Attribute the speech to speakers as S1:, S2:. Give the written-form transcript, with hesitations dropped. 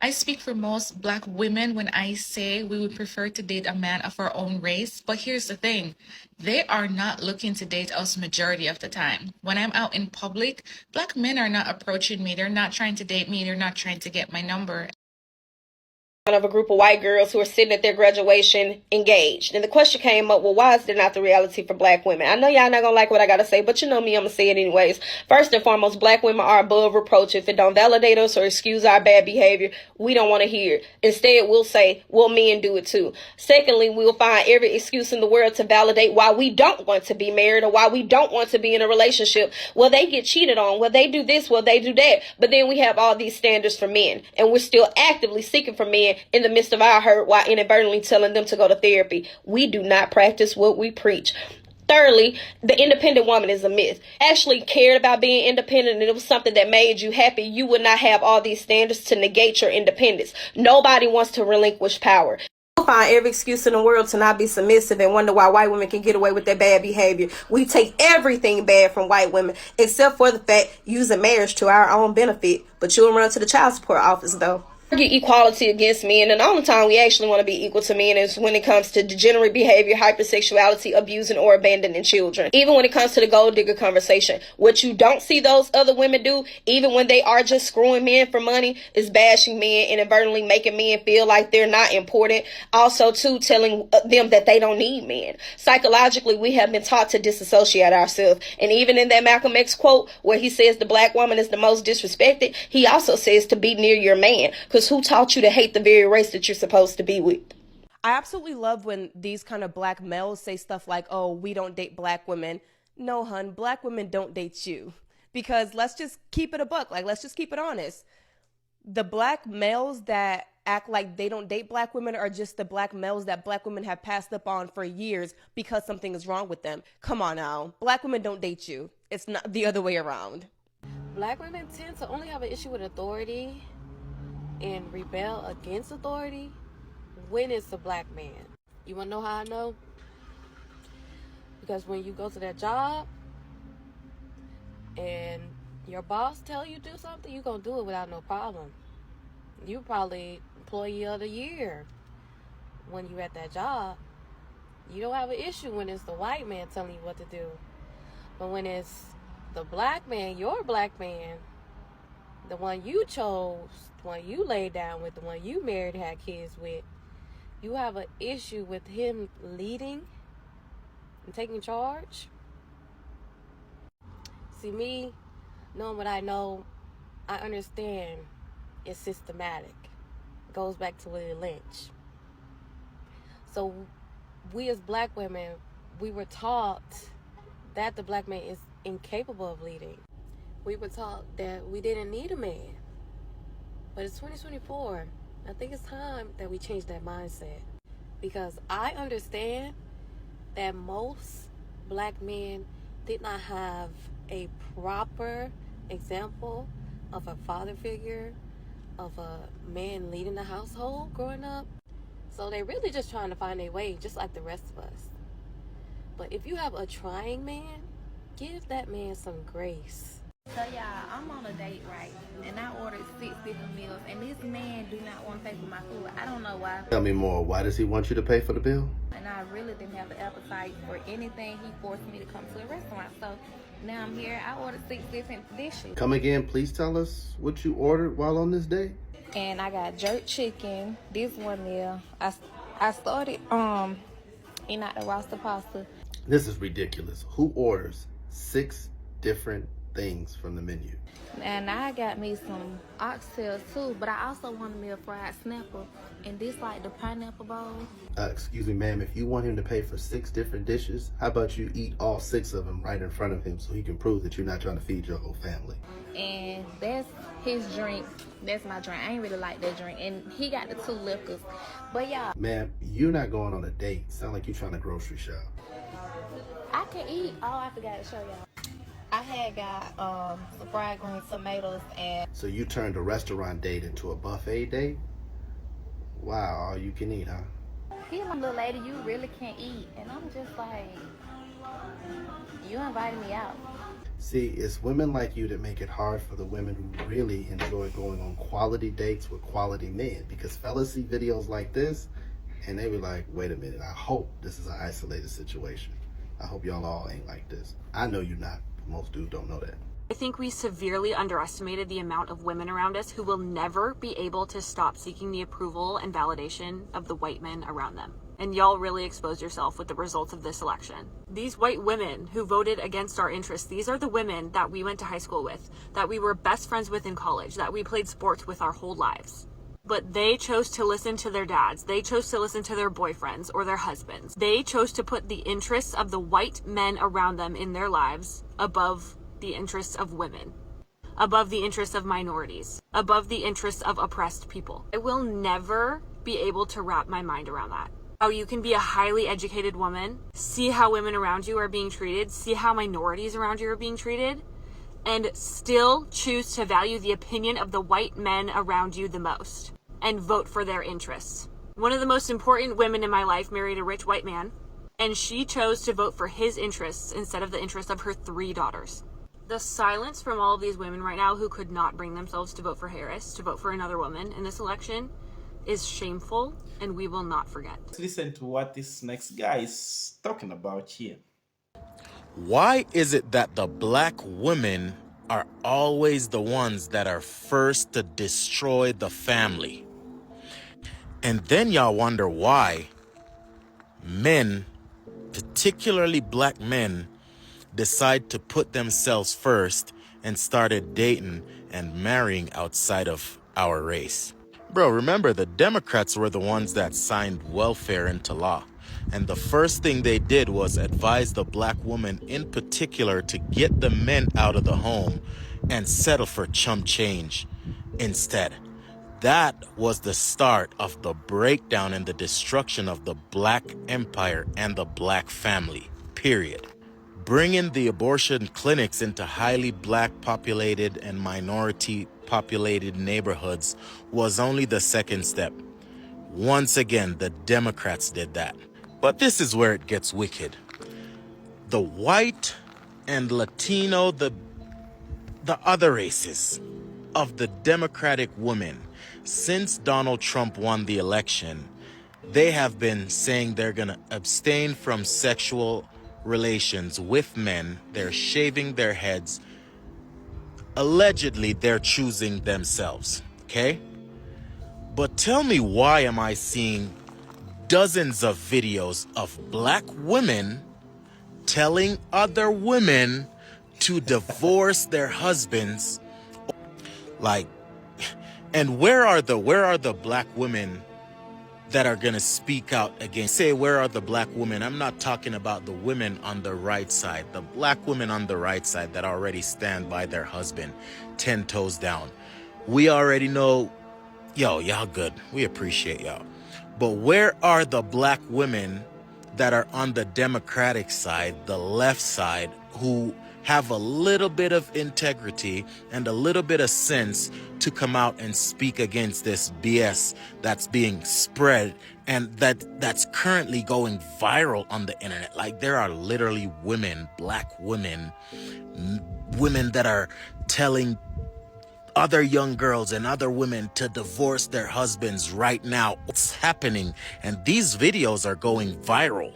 S1: I speak for most Black women when I say we would prefer to date a man of our own race. But here's the thing, they are not looking to date us majority of the time. When I'm out in public, Black men are not approaching me. They're not trying to date me. They're not trying to get my number.
S2: Of a group of white girls who are sitting at their graduation engaged. And the question came up, well, why is there not the reality for Black women? I know y'all not gonna like what I gotta say, but you know me, I'm gonna say it anyways. First and foremost, Black women are above reproach. If it don't validate us or excuse our bad behavior, we don't want to hear it. Instead, we'll say, well, men do it too. Secondly, we'll find every excuse in the world to validate why we don't want to be married or why we don't want to be in a relationship. Well, they get cheated on. Well, they do this. Well, they do that. But then we have all these standards for men, and we're still actively seeking for men in the midst of our hurt while inadvertently telling them to go to therapy. We do not practice what we preach. Thirdly, the independent woman is a myth. Actually cared about being independent and it was something that made you happy, you would not have all these standards to negate your independence. Nobody wants to relinquish power. You'll find every excuse in the world to not be submissive and wonder why white women can get away with their bad behavior. We take everything bad from white women, except for the fact using marriage to our own benefit. But you'll run to the child support office though. Equality against men, and the only time we actually want to be equal to men is when it comes to degenerate behavior, hypersexuality, abusing or abandoning children. Even when it comes to the gold digger conversation, what you don't see those other women do, even when they are just screwing men for money, is bashing men, inadvertently making men feel like they're not important. Also too, telling them that they don't need men. Psychologically, we have been taught to disassociate ourselves, and even in that Malcolm X quote where he says the Black woman is the most disrespected, he also says to be near your man. Because who taught you to hate the very race that you're supposed to be with?
S3: I absolutely love when these kind of Black males say stuff like, oh, we don't date Black women. No, hun, Black women don't date you. Because let's just keep it a buck. Like, let's just keep it honest. The Black males that act like they don't date Black women are just the Black males that Black women have passed up on for years because something is wrong with them. Come on now. Black women don't date you. It's not the other way around.
S4: Black women tend to only have an issue with authority and rebel against authority when it's a Black man. You want to know how I know? Because when you go to that job and your boss tell you to do something, you're going to do it without no problem. You probably employee of the year when you're at that job. You don't have an issue when it's the white man telling you what to do. But when it's the Black man, your Black man, the one you chose, the one you laid down with, the one you married, had kids with, you have an issue with him leading and taking charge. See, me, knowing what I know, I understand it's systematic. It goes back to Willie Lynch. So we as Black women, we were taught that the Black man is incapable of leading. We were taught that we didn't need a man. But it's 2024. I think it's time that we change that mindset. Because I understand that most Black men did not have a proper example of a father figure, of a man leading the household growing up. So they're really just trying to find their way, just like the rest of us. But if you have a trying man, give that man some grace.
S5: So y'all, I'm on a date, right? And I ordered 6 different meals, and this man do not want to pay for my food. I don't know why.
S6: Tell me more. Why does he want you to pay for the bill?
S5: And I really didn't have the appetite for anything. He forced me to come to a restaurant. So now I'm here. I ordered 6 different dishes.
S6: Come again, please tell us what you ordered while on this date.
S5: And I got jerk chicken, this one meal. I started eating out the roster pasta.
S6: This is ridiculous. Who orders 6 different things from the menu?
S5: And I got me some oxtails too, but I also wanted me a fried snapper. And this like the pineapple bowl.
S6: Excuse me, ma'am, if you want him to pay for 6 different dishes, how about you eat all 6 of them right in front of him so he can prove that you're not trying to feed your whole family?
S5: And that's his drink. That's my drink. I ain't really like that drink. And he got the 2 liquors. But y'all,
S6: Ma'am, you're not going on a date. Sound like you're trying to grocery shop.
S5: I can eat. Oh, I forgot to show y'all. I had got some fried green tomatoes and...
S6: So you turned a restaurant date into a buffet date? Wow, all you can eat, huh?
S5: He's like, little lady, you really can't eat. And I'm just like, you invited me out.
S6: See, it's women like you that make it hard for the women who really enjoy going on quality dates with quality men. Because fellas see videos like this and they be like, wait a minute, I hope this is an isolated situation. I hope y'all all ain't like this. I know you're not, but most dudes don't know that.
S7: I think we severely underestimated the amount of women around us who will never be able to stop seeking the approval and validation of the white men around them. And y'all really exposed yourself with the results of this election. These white women who voted against our interests, these are the women that we went to high school with, that we were best friends with in college, that we played sports with our whole lives. But they chose to listen to their dads. They chose to listen to their boyfriends or their husbands. They chose to put the interests of the white men around them in their lives above the interests of women, above the interests of minorities, above the interests of oppressed people. I will never be able to wrap my mind around that. How you can be a highly educated woman, see how women around you are being treated, see how minorities around you are being treated, and still choose to value the opinion of the white men around you the most and vote for their interests. One of the most important women in my life married a rich white man, and she chose to vote for his interests instead of the interests of her 3 daughters. The silence from all of these women right now who could not bring themselves to vote for Harris, to vote for another woman in this election, is shameful, and we will not forget.
S8: Let's listen to what this next guy is talking about here.
S9: Why is it that the black women are always the ones that are first to destroy the family? And then y'all wonder why men, particularly black men, decide to put themselves first and started dating and marrying outside of our race. Bro, remember, the Democrats were the ones that signed welfare into law. And the first thing they did was advise the black woman in particular to get the men out of the home and settle for chump change instead. That was the start of the breakdown and the destruction of the black empire and the black family, period. Bringing the abortion clinics into highly black populated and minority populated neighborhoods was only the second step. Once again, the Democrats did that. But this is where it gets wicked. The white and Latino, the other races of the Democratic women, since Donald Trump won the election, they have been saying they're going to abstain from sexual relations with men. They're shaving their heads. Allegedly, they're choosing themselves, okay? But tell me, why am I seeing dozens of videos of black women telling other women to divorce their husbands? Like, and where are the black women that are going to speak out against? Say, where are the black women? I'm not talking about the women on the right side, the black women on the right side that already stand by their husband 10 toes down. We already know, y'all good. We appreciate y'all. But where are the black women that are on the Democratic side, the left side, who have a little bit of integrity and a little bit of sense to come out and speak against this BS that's being spread and that's currently going viral on the internet? Like, there are literally women, black women, women that are telling other young girls and other women to divorce their husbands right now. It's happening, and these videos are going viral.